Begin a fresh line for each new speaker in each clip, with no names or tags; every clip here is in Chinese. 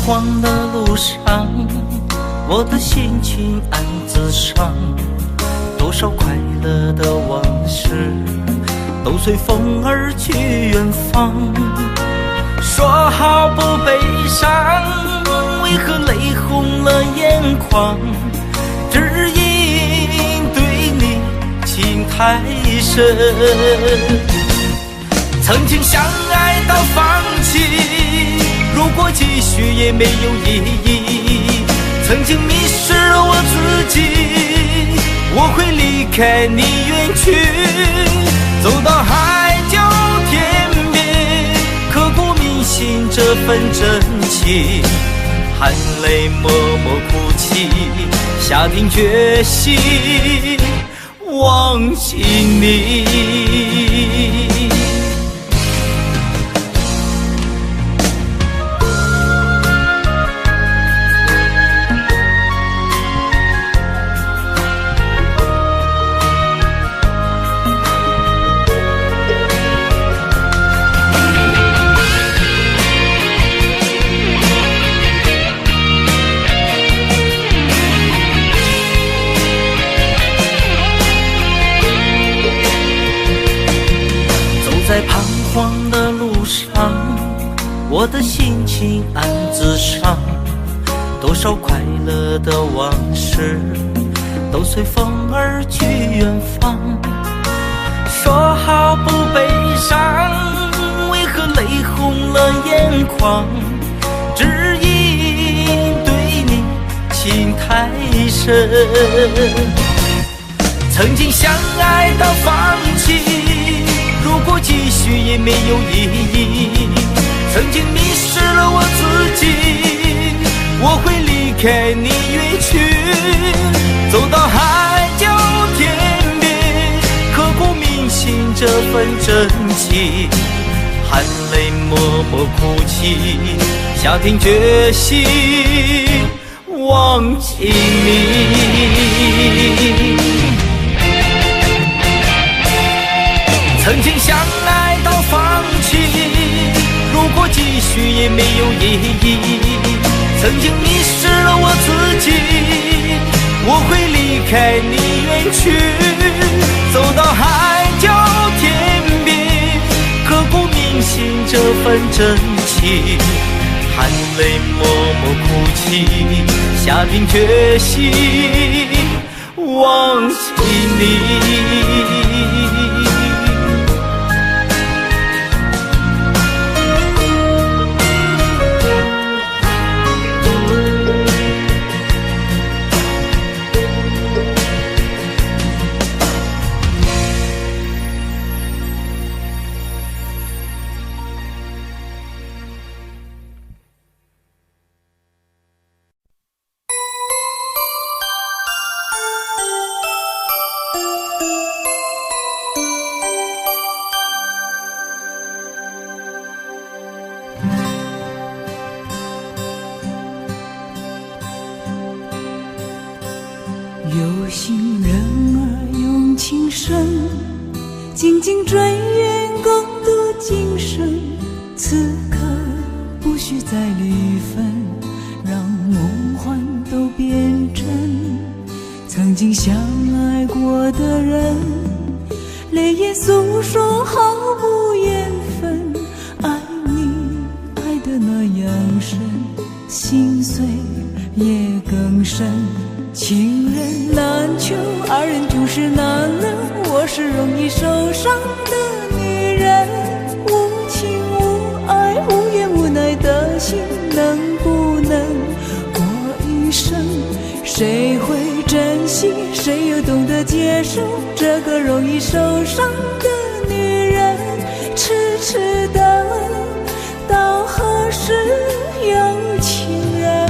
黄的路上，我的心情暗自伤，多少快乐的往事都随风而去远方。说好不悲伤，为何泪红了眼眶？只因对你情太深，曾经相爱到放弃，如果继续也没有意义。曾经迷失了我自己，我会离开你远去，走到海角天边，刻骨铭心这份真情，含泪默默哭泣，下定决心忘记你。在彷徨的路上，我的心情暗自伤，多少快乐的往事都随风而去远方。说好不悲伤，为何泪红了眼眶？只因对你情太深，曾经相爱到放弃，如果继续也没有意义。曾经迷失了我自己，我会离开你远去，走到海角天边，刻骨铭心这份真情，含泪默默哭泣，下定决心忘记你。曾经相爱到放弃，如果继续也没有意义。曾经迷失了我自己，我会离开你远去，走到海角天边，刻骨铭心这份真情，含泪默默哭泣，下定决心忘记你。
有心人儿用情深，紧紧追远共度今生。此刻不需再离分，让梦幻都变真。曾经相爱过的人，泪眼诉说毫无缘分。爱你爱得那样深，心碎也更深。情人难求，二人就是难能。我是容易受伤的女人，无情无爱无怨无奈的心，能不能过一生？谁会珍惜，谁又懂得接受这个容易受伤的女人？痴痴的到何时有情人？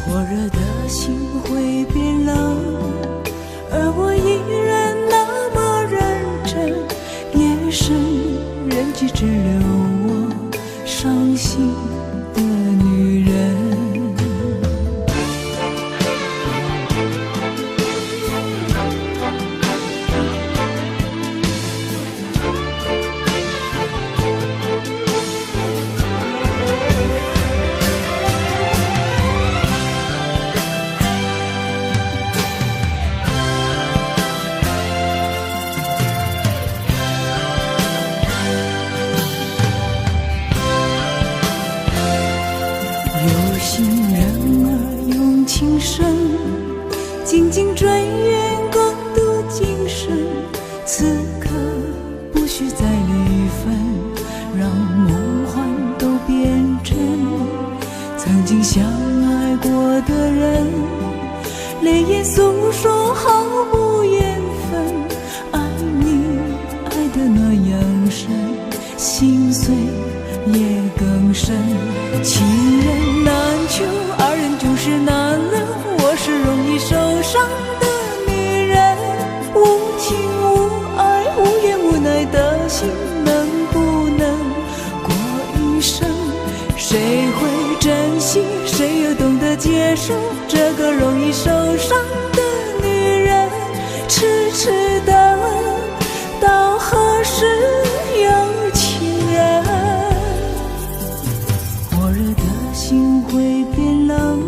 火热的心会变冷，而我依然那么认真。夜深人迹只留我伤心的女人。有心人儿用情深，紧紧追远共度今生。此刻不需再离分，让梦幻都变真。曾经相爱过的人，泪眼诉说毫无缘分。爱你爱得那样深，心碎也更深。情人难求，二人就是难了。我是容易受伤的女人，无情无爱无怨无奈的心，能不能过一生？谁会珍惜，谁又懂得接受这个容易受伤的女人？痴痴的问，到何时有情人？火热的心会变冷，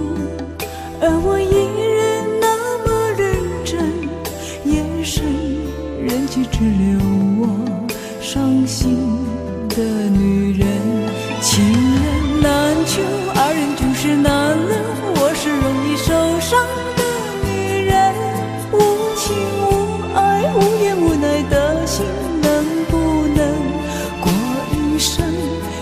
而我依然那么认真。夜深人迹只留我伤心的女人。情人难求，二人就是难了。我是容易受伤的女人，无情无爱无怨无奈的心，能不能过一生？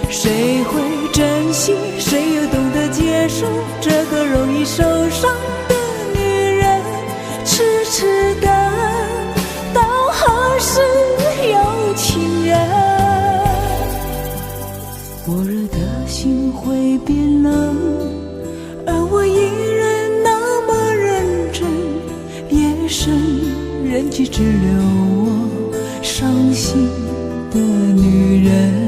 谁会珍惜，谁又懂得接受这个容易受伤的女人？痴痴的到何时有情人？火热的心会变冷，而我依然那么认真。夜深人迹只留我伤心的女人。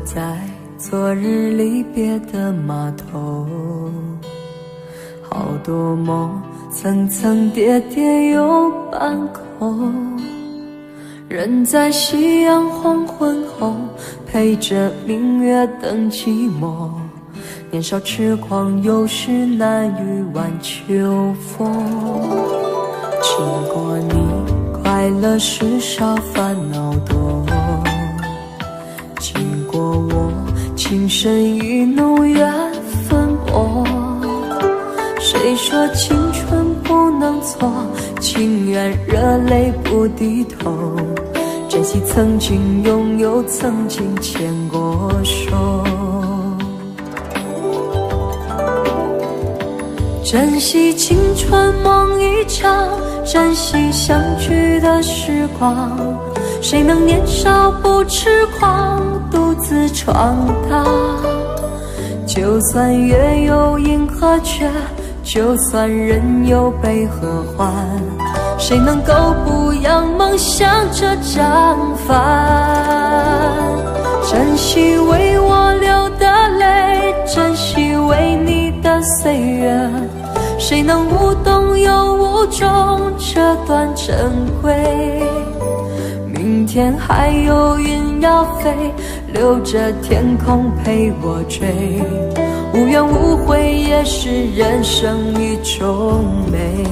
在昨日离别的码头，好多梦层层叠叠又半空，人在夕阳黄昏后，陪着明月等寂寞。年少痴狂，有时难御晚秋风。经过你，快乐时少，烦恼多。经过我，情深意浓，缘分薄。谁说青春不能错？情愿热泪不低头。珍惜曾经拥有，曾经牵过手。珍惜青春梦一场，珍惜相聚的时光。谁能年少不痴狂，独自闯荡？就算月有阴和缺，就算人有悲和欢，谁能够不扬梦想这张帆？珍惜为我流的泪，珍惜为你的岁月，谁能无动又无衷这段珍贵？明天还有云要飞，留着天空陪我追。无怨无悔也是人生一种美。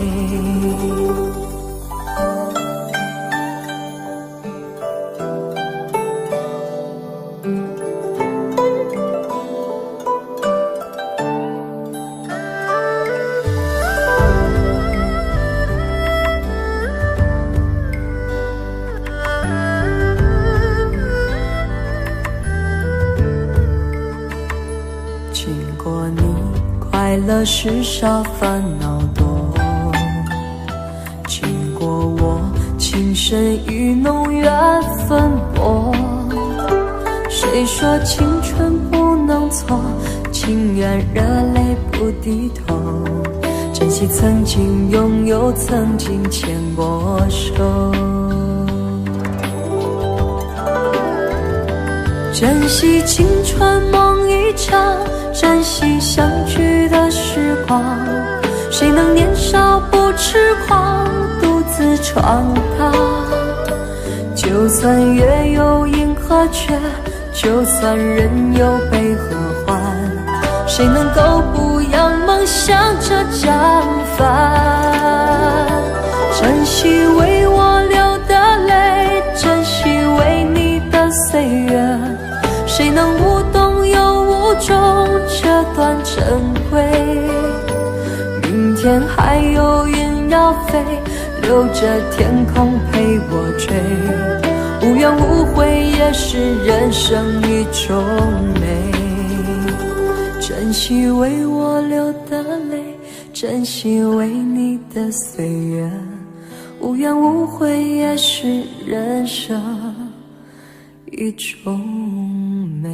经过你，快乐时少，烦恼多。经过我，情深意浓，缘分谁说青春不能错？情愿热泪不低头，珍惜曾经拥有，曾经牵过手。珍惜青春梦一场，珍惜相聚的时光。谁能年少不痴狂，独自闯荡？就算月有阴和缺，就算人有悲和欢，谁能够不扬梦想着将帆？珍惜为我流的泪，珍惜为你的岁月，谁能无动又无衷这段珍贵？明天还有云要飞，留着天空陪我追，无怨无悔也是人生一种美。珍惜为我流的泪，珍惜为你的岁月，无怨无悔也是人生一种美。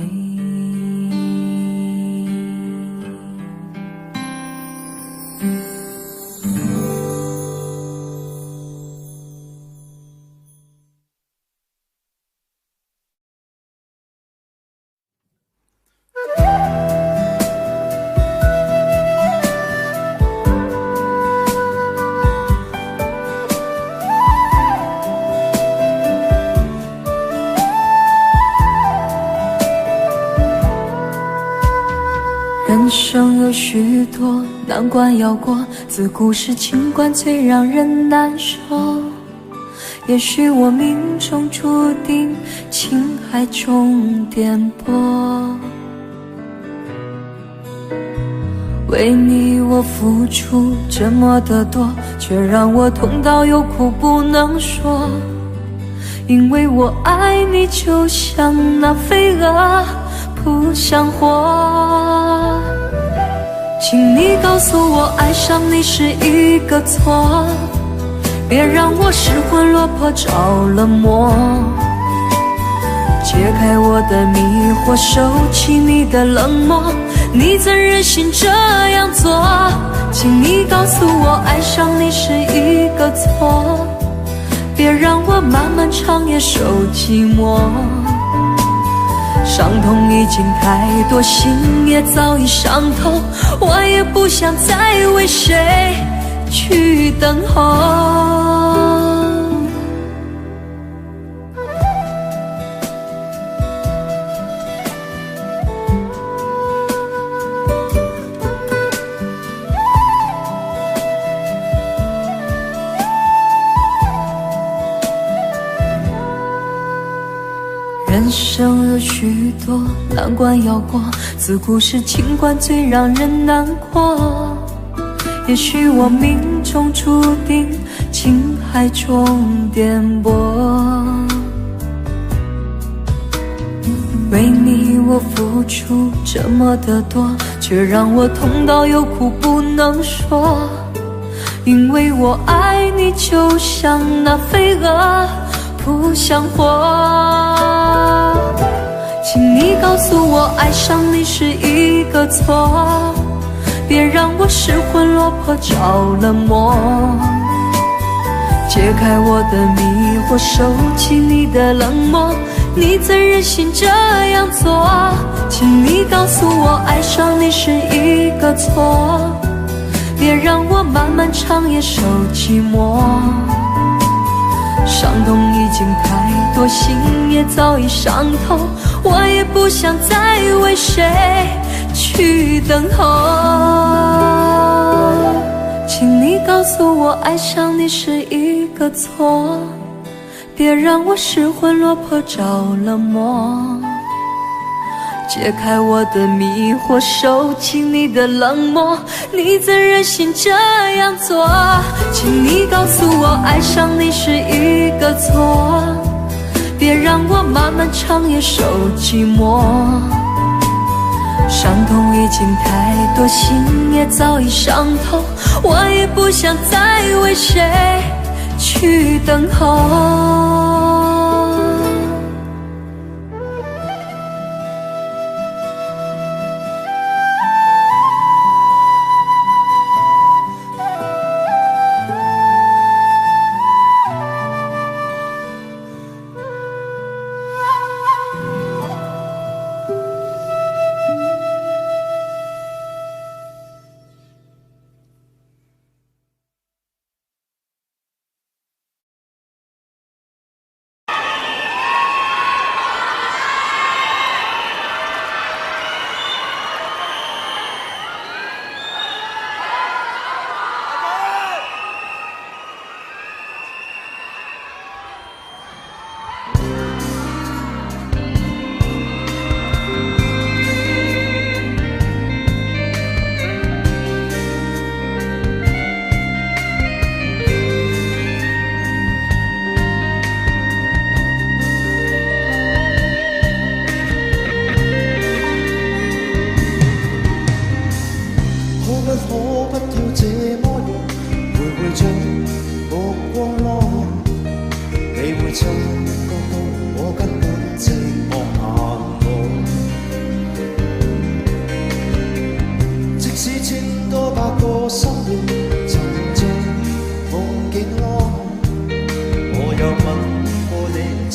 人生有许多难关要过，自古是情关最让人难受。也许我命中注定情海中颠簸，为你我付出这么的多，却让我痛到有苦不能说。因为我爱你就像那飞蛾扑向火，请你告诉我爱上你是一个错，别让我失魂落魄着了魔。解开我的迷惑，收起你的冷漠，你怎忍心这样做？请你告诉我爱上你是一个错，别让我漫漫长夜受寂寞。伤痛已经太多，心也早已伤透，我也不想再为谁去等候。人生有许多难关要过，自古是情关最让人难过。也许我命中注定情海中颠簸，为你我付出这么的多，却让我痛到有苦不能说。因为我爱你就像那飞蛾扑向火，请你告诉我爱上你是一个错，别让我失魂落魄着了魔。解开我的迷惑，收起你的冷漠，你怎忍心这样做？请你告诉我爱上你是一个错，别让我漫漫长夜受寂寞。伤痛已经太多，心也早已伤透，我也不想再为谁去等候。请你告诉我爱上你是一个错，别让我失魂落魄着了魔。解开我的迷惑，收起你的冷漠，你怎忍心这样做？请你告诉我爱上你是一个错，别让我漫漫长夜受寂寞。伤痛已经太多，心也早已伤透，我也不想再为谁去等候。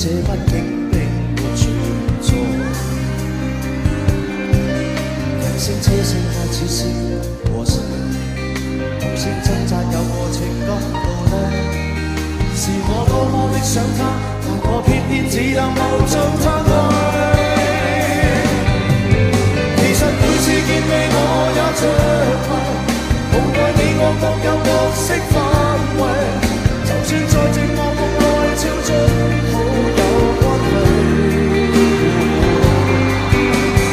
这班警并没存在。人声车声开始是和谁？无声挣扎有过情感路底。是我多么的想他，但我偏偏只能无尽叹息。其實每次見你我也着迷，無奈你我各有角色範圍。就算在寂寞夢內超出好友關係，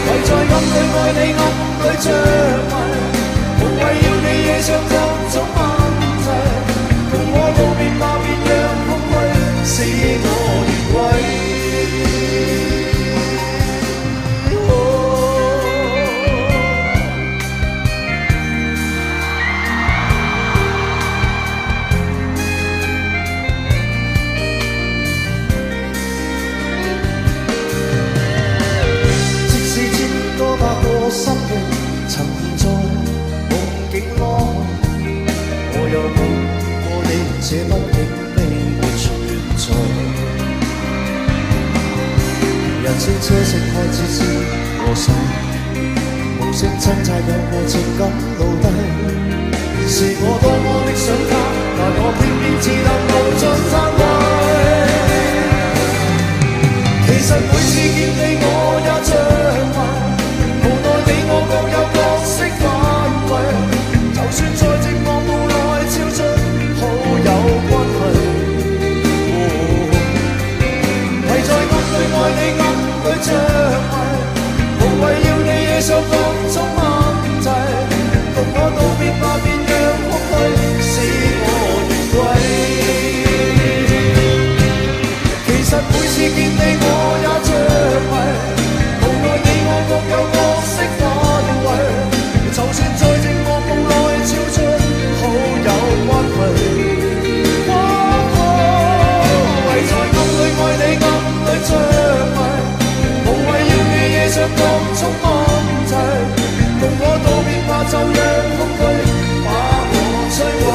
唯在暗裏愛你暗裏着迷，無謂要你惹上各種問題。同我道別吧，別讓空虛使我越軌。心裏曾在夢境內，我又夢過你，這畢竟並沒存在。人聲車聲開始是和誰？無聲掙扎有過情感奴隸。是我多麼的想他，但我偏偏只能無盡嘆息。其實每次見你我也着迷。你我各有角色範圍，就算在寂寞霧內超出好友關係。唯在暗裏愛你暗裏着迷，無謂要你惹上各種問題。同我道別吧，別讓空虛使我越軌。其實每次見你我也着迷，無奈你我各有角色。就算在寂寞夢內超出好友關係，唯在暗裏愛你暗裏着迷，無謂要你惹上各種問題。同我道別吧，就讓空虛把我摧毀。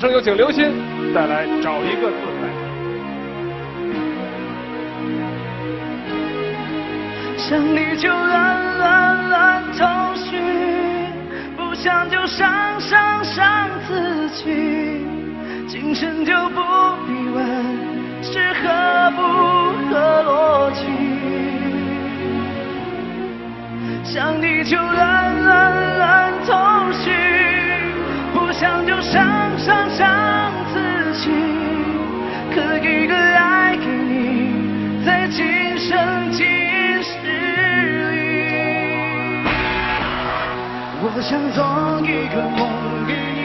有请刘鑫带来《找一个自在》。
想你就乱头绪，不想就伤自己，精神就不必问是合不合逻辑。想你就乱头绪，不想就伤自己，可一个爱给你，在今生今世里。我想做一个梦给你，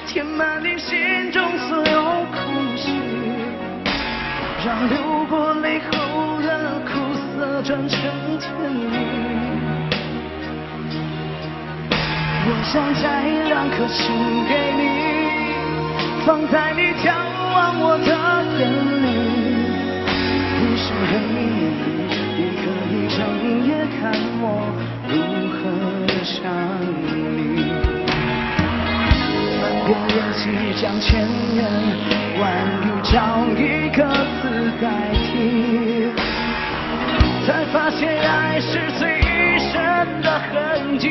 填满你心中所有空隙，让流过泪后的苦涩转成甜蜜。我想摘2颗心给你，放在你眺望我的眼里，不是黑夜，也可以整夜看我如何想你。翻过日记，将千言万语找一个字代替，才发现爱是最深的痕迹。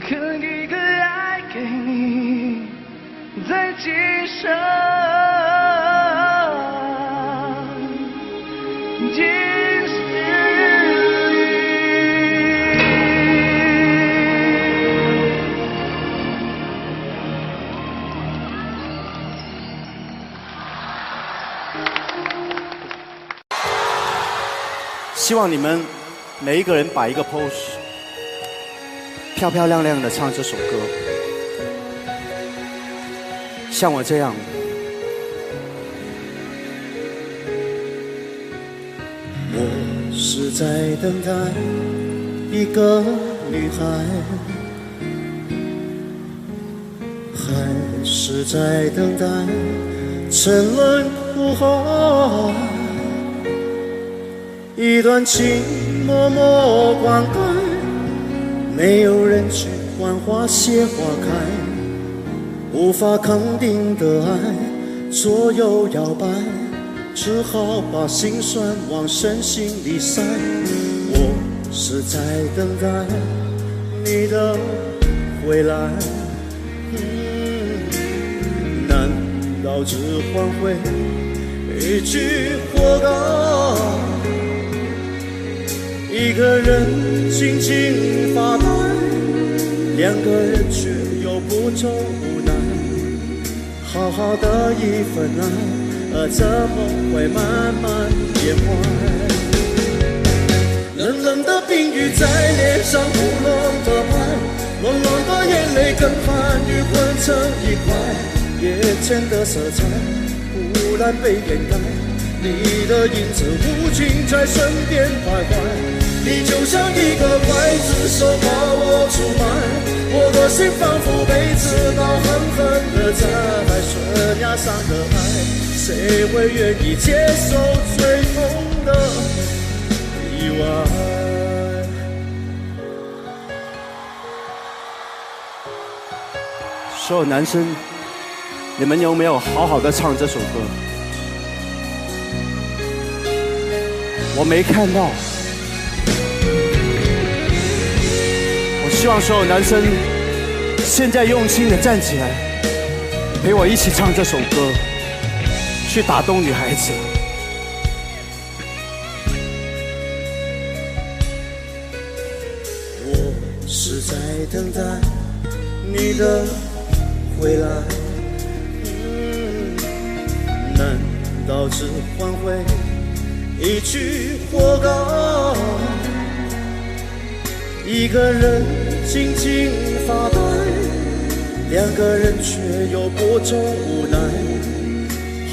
刻一个爱给你，在今生今世里。
希望你们每一个人摆一个 pose， 漂漂亮亮的唱这首歌，像我这样。
我是在等待一个女孩，还是在等待沉沦苦海？一段情默默灌溉，没有人去管花谢花开，无法肯定的爱左右摇摆，只好把心酸往深心里塞。我是在等待你的回来，难道只换回一句活该？一个人静静发呆，两个人却又不愁无奈。好好的一份爱，怎么会慢慢变坏？冷冷的冰雨在脸上胡乱的拍，暖暖的眼泪跟寒雨混成一块，眼前的色彩忽然被掩盖，你的影子无情在身边徘徊，你就像一个刽子手把我出卖，我的心仿佛被刺刀狠狠地在悬崖上的爱，谁会愿意接受最痛的意外？
所有男生，你们有没有好好的唱这首歌？我没看到。我希望所有男生现在用心的站起来，陪我一起唱这首歌，去打动女孩子。
我是在等待你的回来，难道只换回一句活该？一个人静静发呆，两个人却又不愁无奈。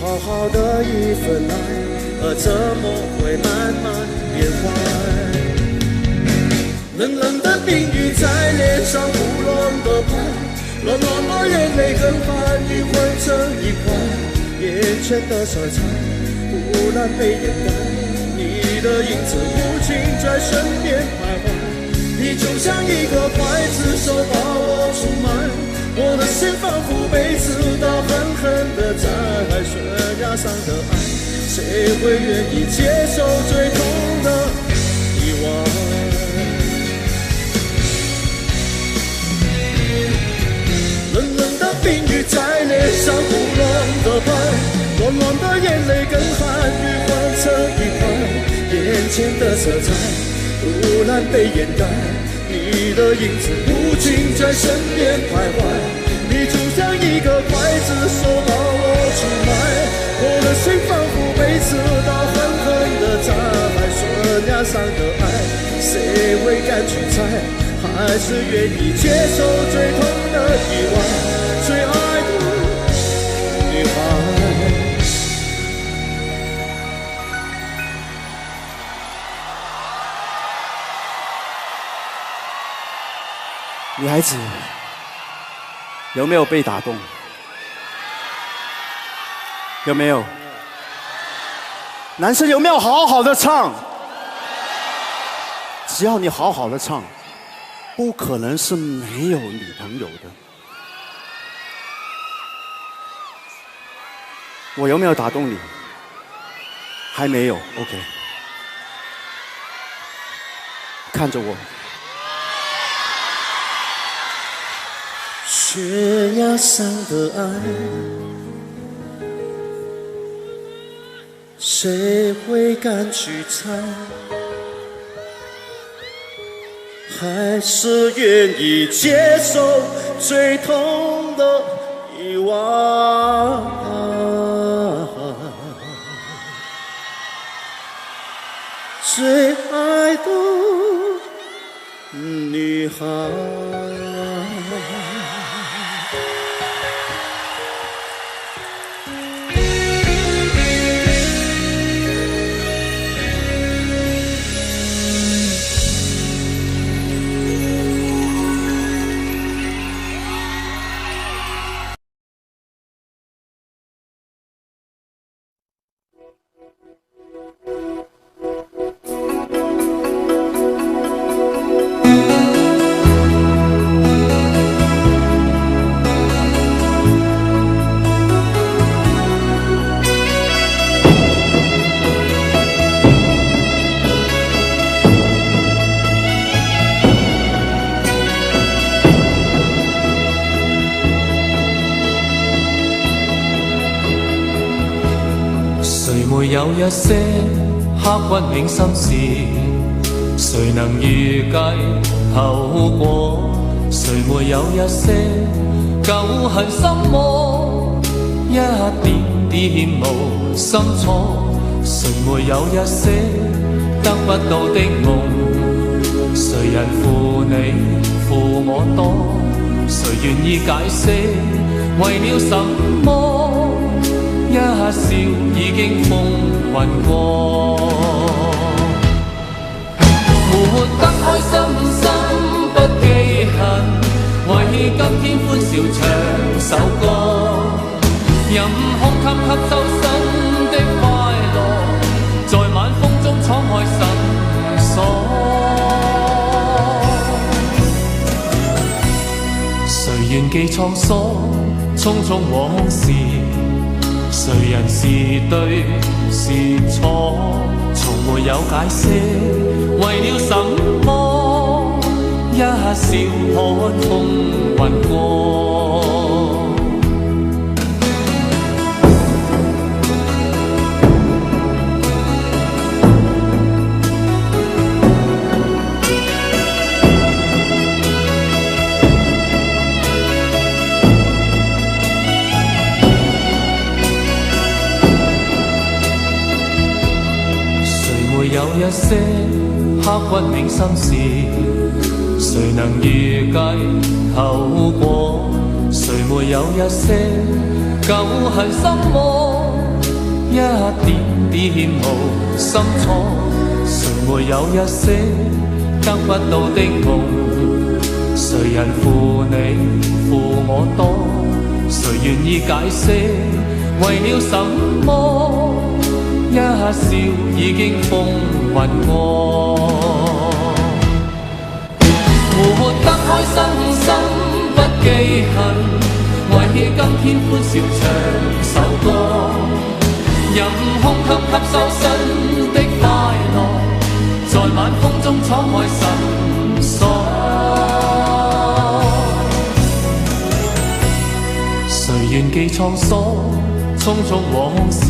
好好的一份爱，怎么会慢慢变坏？冷冷的冰雨在脸上胡乱的拍，暖暖的眼泪跟寒雨混成一块，眼前的色彩忽然被掩盖，你的影子无情在身边徘徊，你就像一个刽子手把我出卖，我的心仿佛被刺刀狠狠地在悬崖上的爱，谁会愿意接受最痛的意外？冷冷的冰雨在脸上胡乱的拍，暖暖的眼泪跟寒雨混成一块，眼前的色彩忽然被掩盖，你的影子无情在身边徘徊，你就像一个刽子手把我出卖，我的心仿佛被刺刀狠狠地在悬崖上的爱，谁会敢去猜？还是愿意接受最痛的意外，最爱的女孩。
女孩子有没有被打动？有没有？男生有没有好好的唱？只要你好好的唱，不可能是没有女朋友的。我有没有打动你？还没有 ，OK。看着我，
却压伤的爱，谁会敢去猜？还是愿意接受最痛的意外？最爱的女孩。
有一些刻骨銘心事，誰能預計後果？誰沒有一些舊恨心魔，一點點無心錯？誰沒有一些得不到的夢？誰人負你負我多？誰願意解釋為了什麼？一笑已經風雲過，活得開心心不記恨，為今天歡笑唱首歌，任空吸吸收新的快樂，在晚風中敞開心鎖。誰願記滄桑，匆匆往事？誰人是對是錯，從沒有解釋，為了什麼？一笑看風雲過。有一些刻骨銘心事，誰能預計後果？誰沒有一些舊恨心魔，一點點無心錯？誰沒有一些得不到的夢？誰人負你負我多？誰願意解釋為了什麼？一笑已經風雲過，活得開心心不記恨，為今天歡笑唱首歌，任空吸收新的快樂，在晚風中敞開心鎖。誰願記滄桑，匆匆往事？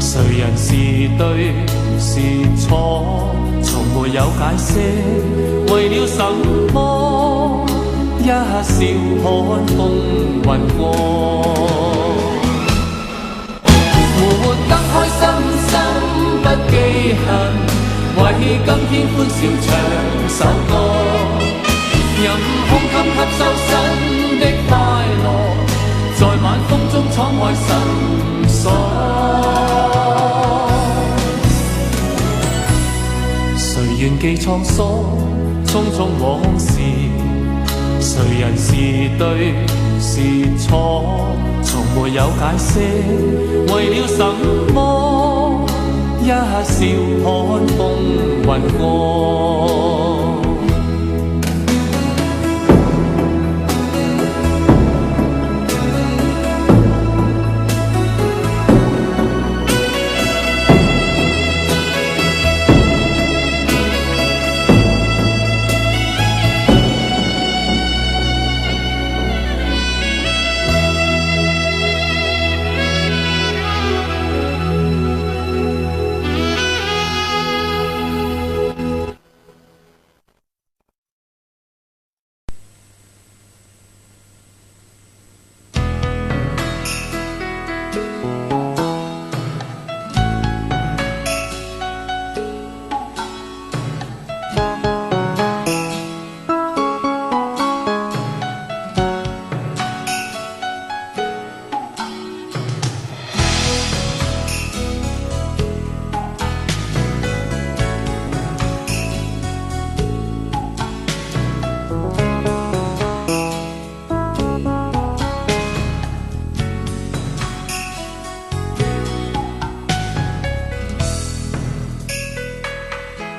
誰人是對是錯，從沒有解釋，為了什麼？一笑看風雲過，活得開心心不記恨，為今天歡笑唱首歌，任空吸收新的快樂，在晚風中敞開心鎖。誰願記滄桑，匆匆往事？誰人是對是錯？從沒有解釋，為了什麼？一笑看風雲過。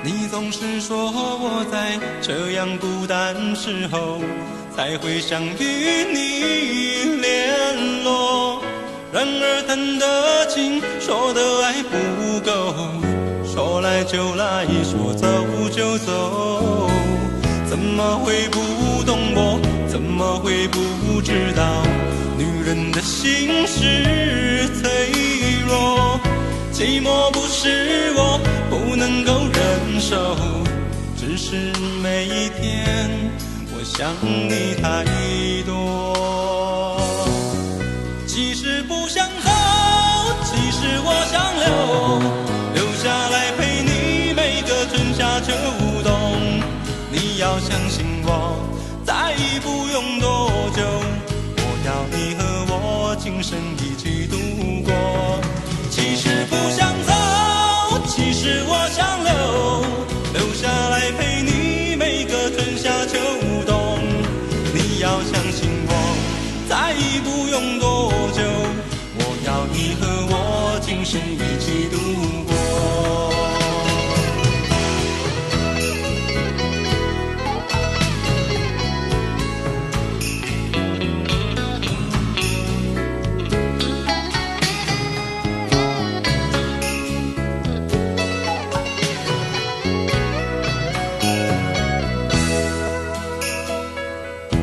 你总是说我在这样孤单时候才会想与你联络，然而谈的情，说的爱不够，说来就来，说走就走，怎么会不懂我？怎么会不知道？女人的心是脆弱，寂寞不是我不能够忍受，只是每一天我想你太多。其实不想走，其实我想留下来陪你每个春夏秋冬。你要相信我，再不用多久，我要你和我今生一起度过。其实不想走，其实我想留下来陪你每个春夏秋冬。你要相信我，再不用多久，我要你和我今生一起度过。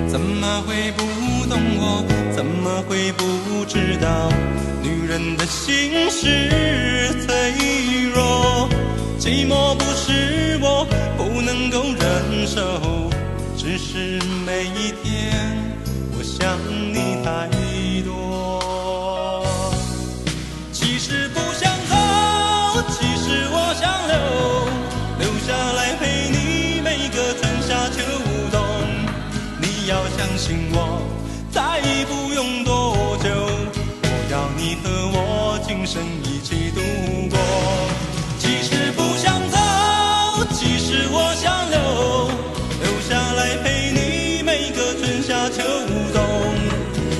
怎么会不懂我？怎么会不知道？女人的心是脆弱，寂寞不是我不能够忍受，只是每一天我想你太多。其实不想走，其实我想留下来陪你每个春夏秋冬。你要相信我，再不用多久，我要你和我今生一起度过。其实不想走，其实我想留下来陪你每个春夏秋冬。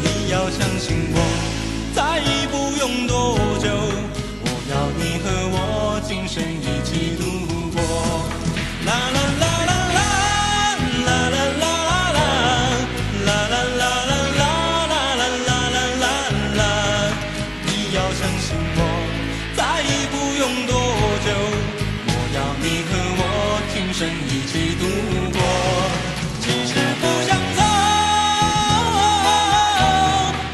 你要相信我，再不用多久，我要你和我今生一起度过。啦啦啦啦啦啦啦啦。今生一起度过，其实不想走，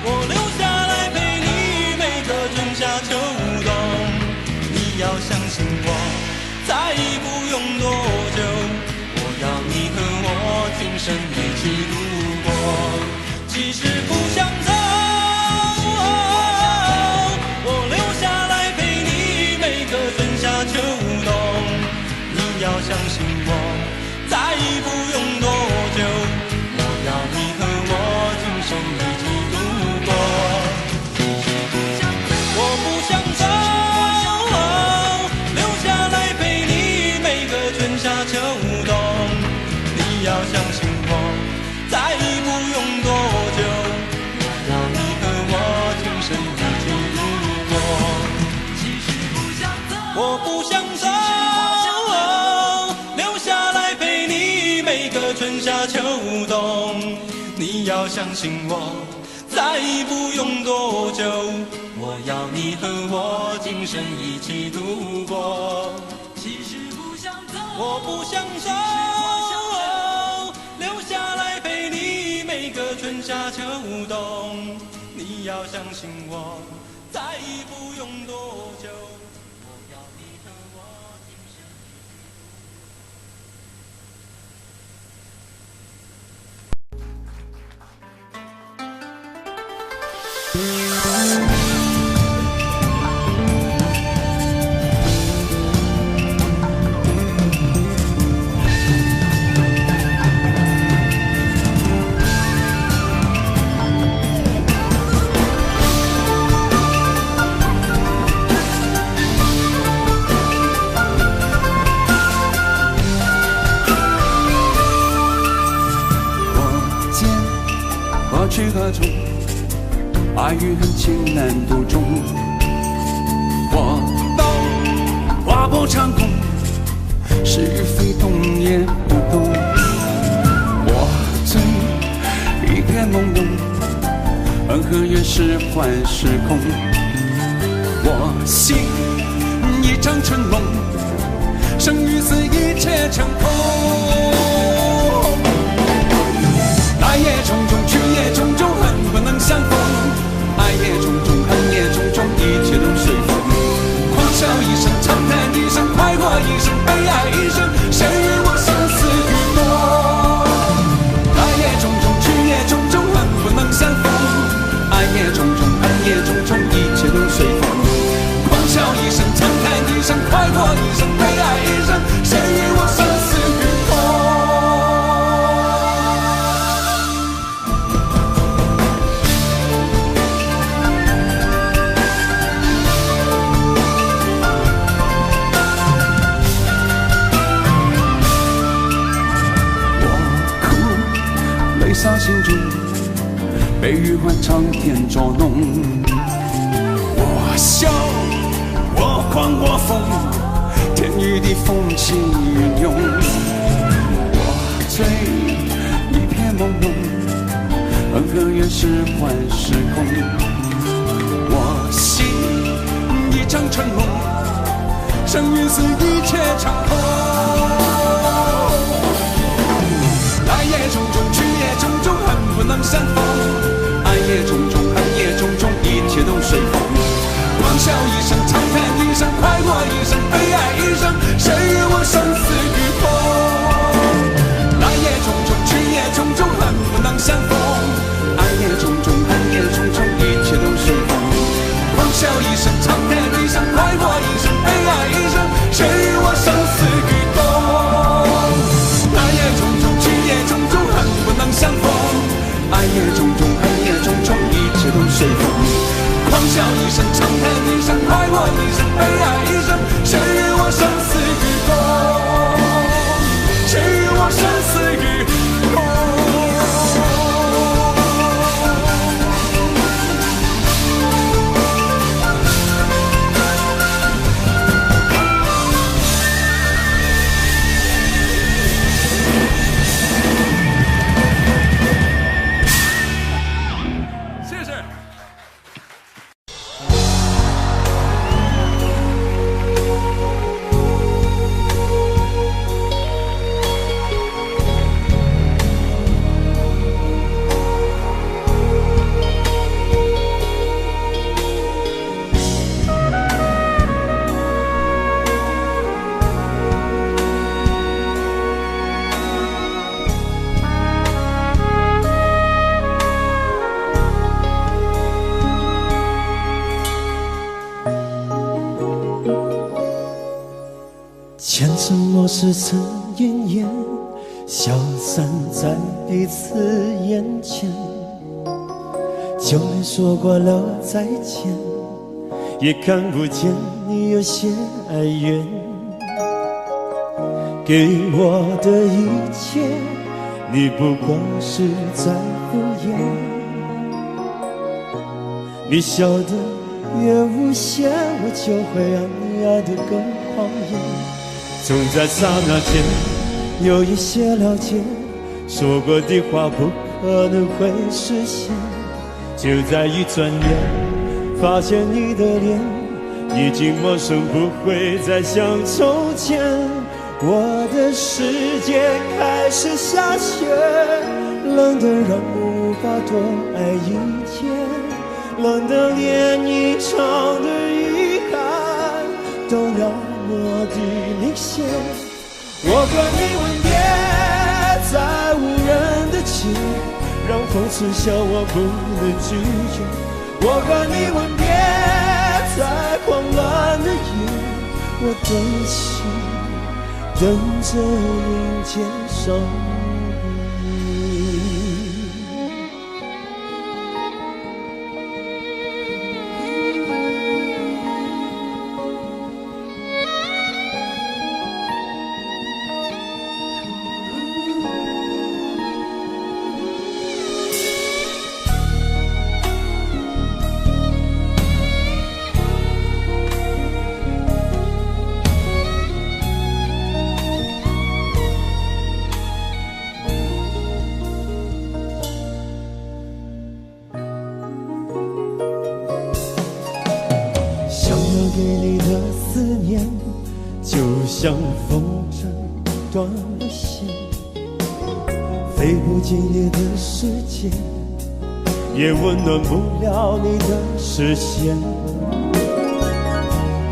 我留下来陪你每个春夏秋冬。你要相信我，再不用多久，我要你和我今生一起度过。其实不想走，我留下来陪你每个春夏秋冬。要相信我，再不用多久，我要你和我今生一起度过。我不想走，留下来陪你每个春夏秋冬。你要相信我，再不用多久，我要你和我今生一起度过。我不想走，春夏秋冬，你要相信我，再不用多久，我要你和我今生一起度过。其实不想走，我不想走，留下来陪你每个春夏秋冬。你要相信我，再不用多久，我要你和我今生。
何去何从？爱与恨情难独钟。我懂，划破长空，是与非动也不动。我醉，一片朦胧，恩和怨是幻是空。我醒，一场春梦，生与死一切成空。爱也重重，去也重重，恨不能相逢。爱也重重，恨也重重，一切都随风。狂笑一声，长叹一声，快活一生，悲哀一生，谁与我生死与共？爱也重重，去也重重，恨不能相逢。爱也重重，恨也重重，一切都随风。狂笑一声，长叹一声，快活一生，悲哀一生，谁与我生死与共？泪洒心中，悲与欢长天捉弄。我笑，我狂我疯，天与地风起云涌。我醉，一片朦胧，恩和怨是幻是空。我醒，一场春梦，生与死一切成空。爱也重重，去也重重，恨不能相逢。爱也重重，恨也重重，一切都随风。狂笑一声，长叹一声，快活一生，悲哀一生，谁与我生死与共？爱也重重，去也重重，恨不能相逢。爱也重重，恨也重重，一切都随风。狂笑一声，长叹一声，快活一生，悲哀一生，谁与我生死与共？爱也重重，去也重重，恨不能相逢。爱也重重，恨也重重，一切都随风。狂笑一声，长叹一声，快活一生，悲哀一生，谁与我生死与共？谁与我生死与共？
前尘莫是曾奄奄，消散在彼此眼前。就连说过了再见，也看不见你有些哀怨。给我的一切，你不过是在敷衍。你笑得越无邪，我就会让你爱得更狂野。总在刹那间有一些了解，说过的话不可能会实现。就在一转眼，发现你的脸已经陌生，不会再像从前。我的世界开始下雪，冷得让我无法多爱一天，冷得连一场的遗憾都那么的明显。我和你吻别在无人的街，让风痴笑我不能拒绝。我和你吻别在狂乱的夜，我的心等着迎接上你。给你的思念，就像风筝断了线，飞不进你的世界，也温暖不了你的视线。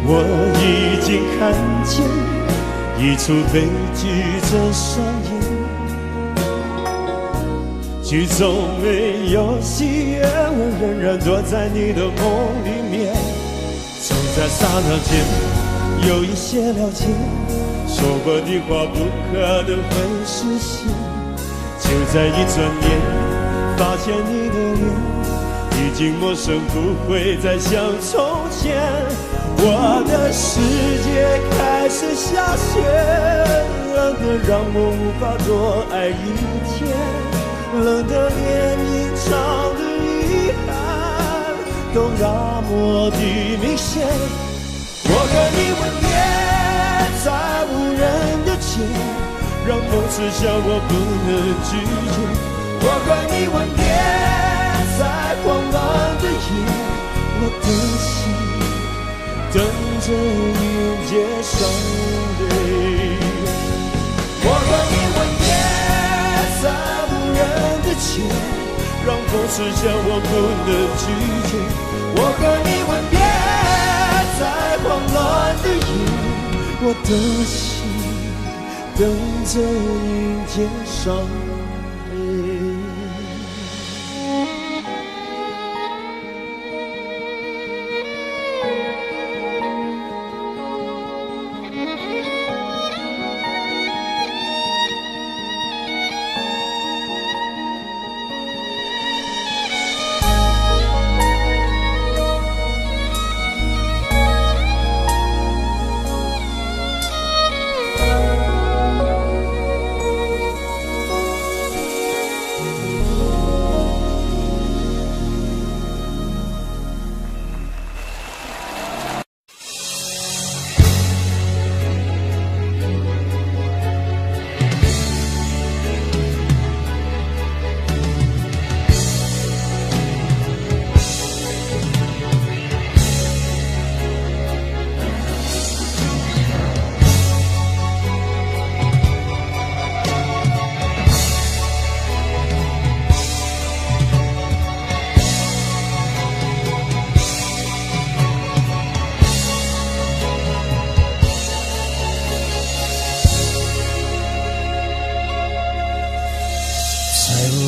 我已经看见一出悲剧正上演，剧中没有喜悦，我仍然躲在你的梦里面。总在刹那间有一些了解，说过的话不可能会实现。就在一转眼，发现你的脸已经陌生，不会再像从前。我的世界开始下雪，冷得让我无法多爱一天，冷得连隐藏的遗憾都那么的明显。我和你吻别在无人的街，让风痴笑我不能拒绝。我和你吻别在慌乱的夜，我的心等着迎接伤悲。我和你吻别在无人的街，让风痴笑我不能拒绝。我和你吻别在慌乱的夜，我的心等着迎接伤悲。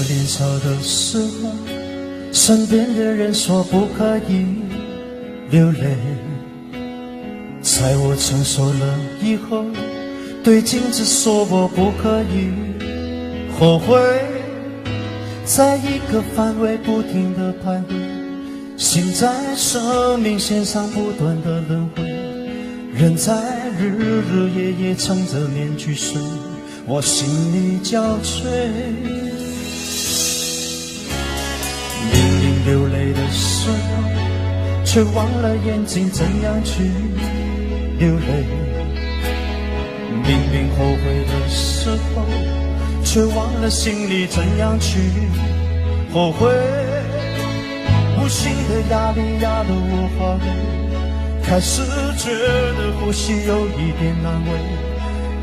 年少的时候，身边的人说不可以流泪，在我成熟了以后，对镜子说我不可以后悔，在一个范围不停地徘徊，心在生命线上不断地轮回，人在日日夜夜撑着面具睡，我心里交瘁。明明流泪的时候，却忘了眼睛怎样去流泪，明明后悔的时候，却忘了心里怎样去后悔。无形的压力压得我花泪，开始觉得呼吸有一点难为，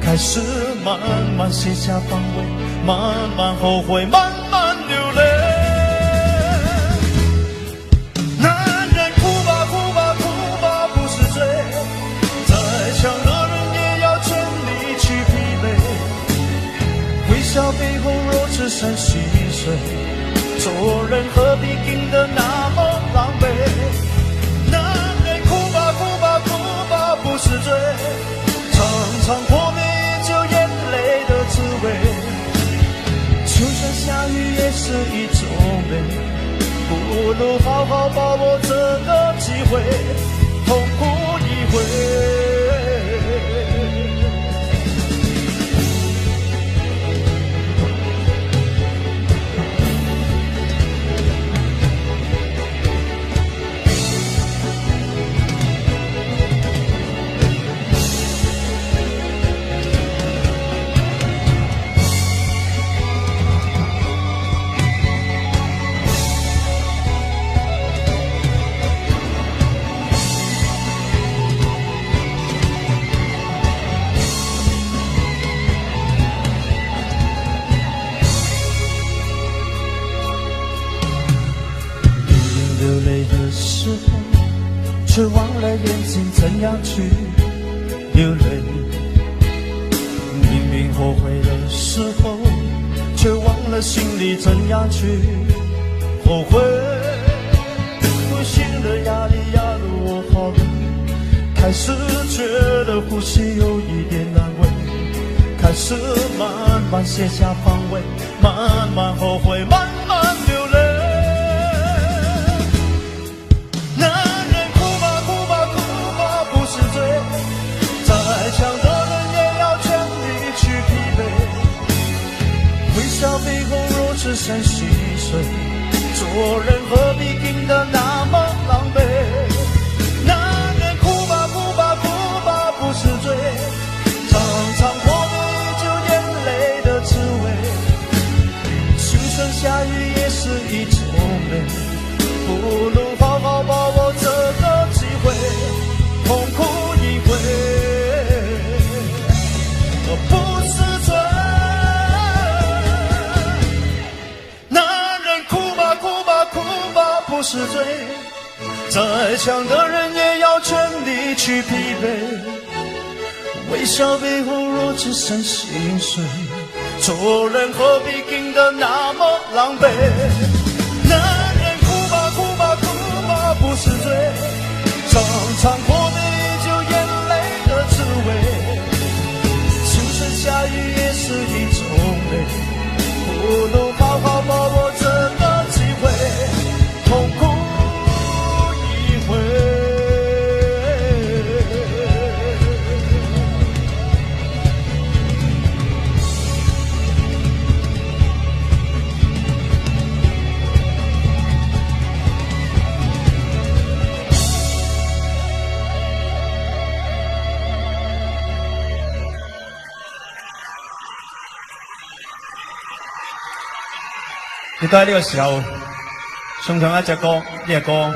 开始慢慢卸下防卫，慢慢后悔，慢慢流泪。男人哭吧哭吧哭吧不是罪，再强的人也要全力去疲惫，微笑背后若只剩细碎，做人何必硬得那么狼狈。男人哭吧哭吧哭吧不是罪，常常破灭也就眼泪的滋味，就算下雨也是一种美，不如好好把握这个机会，痛哭一回。悔的时候，却忘了眼睛怎样去流泪。明明后悔的时候，却忘了心里怎样去后悔。无形的压力压得我好累，开始觉得呼吸有一点难为，开始慢慢卸下防卫，慢慢后悔，慢慢流泪。男人哭吧哭吧哭吧不是罪，再强的人也要全力去疲惫。微笑背后若只剩细碎，做人何必硬得那么狼狈。男人哭吧哭吧哭吧不是罪，常常过的就眼泪的滋味。青春下雨也是一种美，不如好好把握这个机会，痛苦一回，不是罪。男人哭吧哭吧哭吧不是罪，再强的人也要全力去疲惫。微笑背后若只剩心碎，做人何必硬得那么狼狈。男人哭吧哭吧哭吧不是罪，常常过的也就眼泪的滋味。青春下雨也是一种美，不如好好把握这个机会，痛苦一回。亦都喺呢個時候送上一隻歌，呢隻歌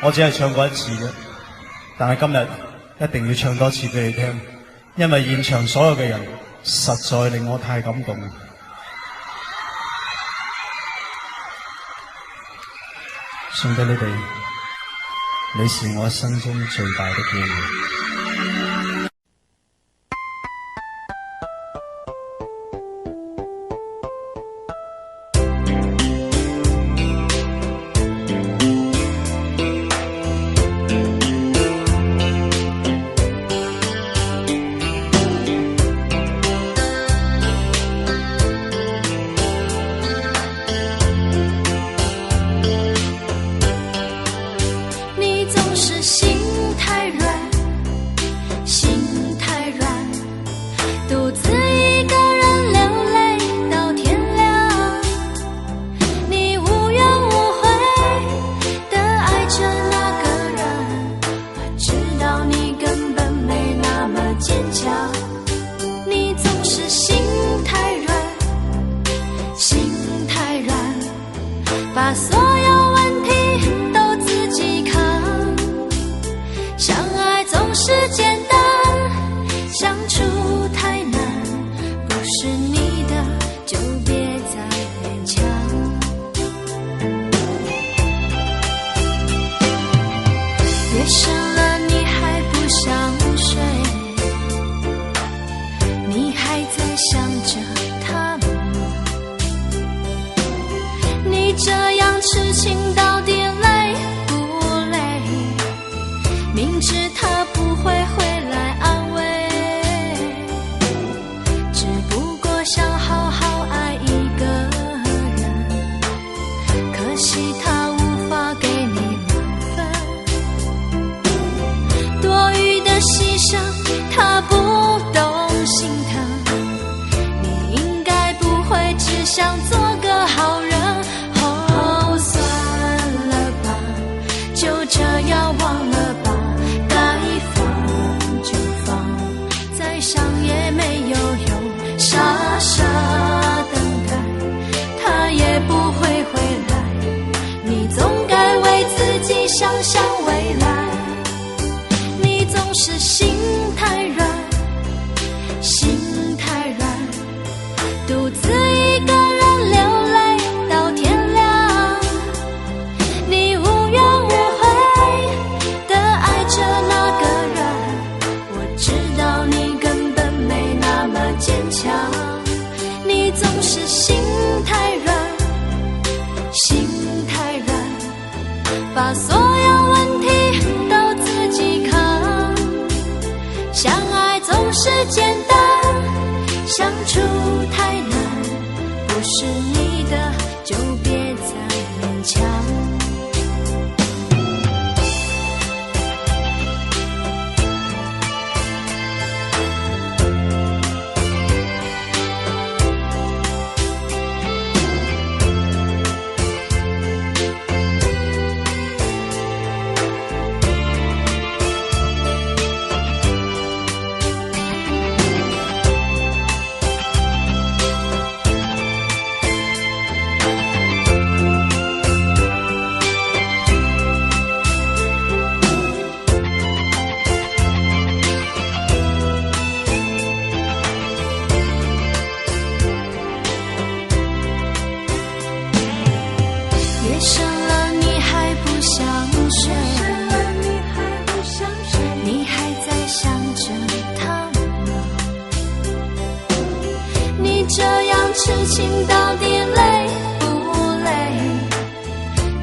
我只係唱過一次嘅，但係今日一定要唱多次俾你聽，因為現場所有嘅人實在令我太感動。送俾你哋，你是我一生中最大的機會。
把所有问题都自己扛，相爱总是简单，相处太难，不是你的就别再勉强。夜深了你还不想睡，你还在想着他吗？你这样痴情到底累不累？明知他不会回来安慰，只不过想好好爱一个人，可惜他无法给你满分，多余的牺牲他不懂心疼，你应该不会只想做个好人。这样忘了吧，该放就放，再想也没有用，傻傻等待，他也不会回来，你总该为自己想想未来。你总是心太软，心太软，独自一个人不是你的就别再勉强。夜深了你还不想睡，你还在想着他吗？你这样痴情到底累不累？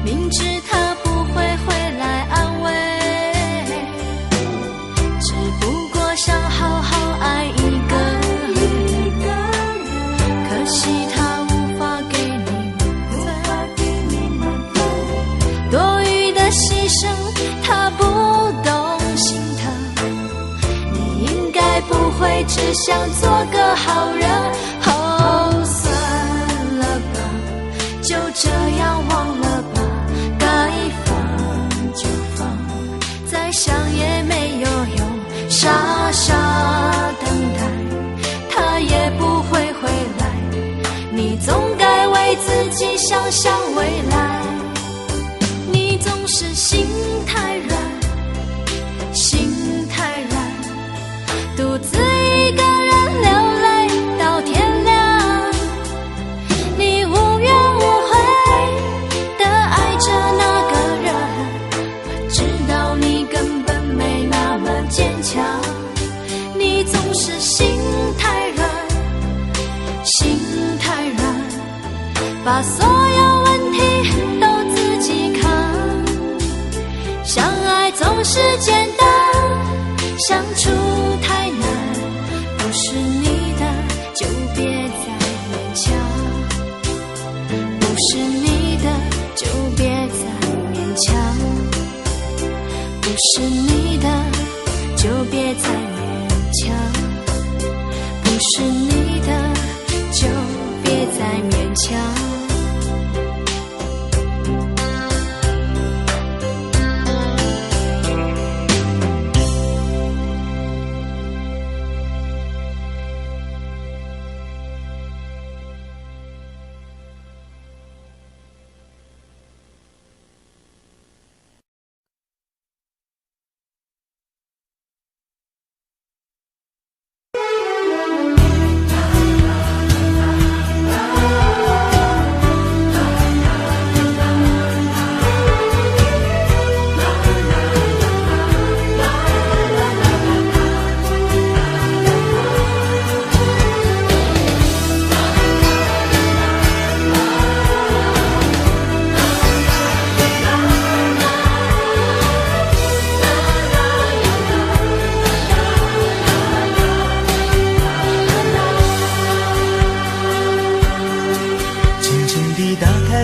明知他不会回来安慰，只不过想好好爱一个人，可惜他无法给你多余的牺牲，他不懂心疼。你应该不会只想做个好人。哦，算了吧，就这样忘了吧，该放就放，再想也没有用，傻傻等待，他也不会回来。你总该为自己想想未来。总是心太软，心太软，独自一个人流泪到天亮。你无怨无悔地爱着那个人，知道你根本没那么坚强。你总是心太软，心太软，把所有问题都自己扛。相爱总是简单，相处太难，不是你的就别再勉强，不是你的就别再勉强，不是你的就别再勉强，不是你的就别再勉强。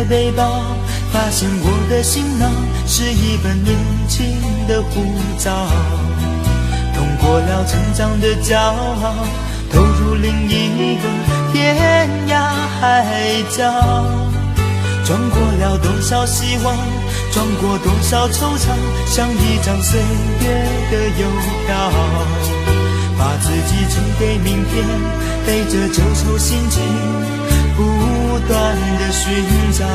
背包，发现我的行囊是一本年轻的护照，通过了成长的骄傲，投入另一个天涯海角，装过了多少希望，装过多少惆怅，像一张岁月的邮票，把自己呈给明天，背着旧愁心情不断的寻找。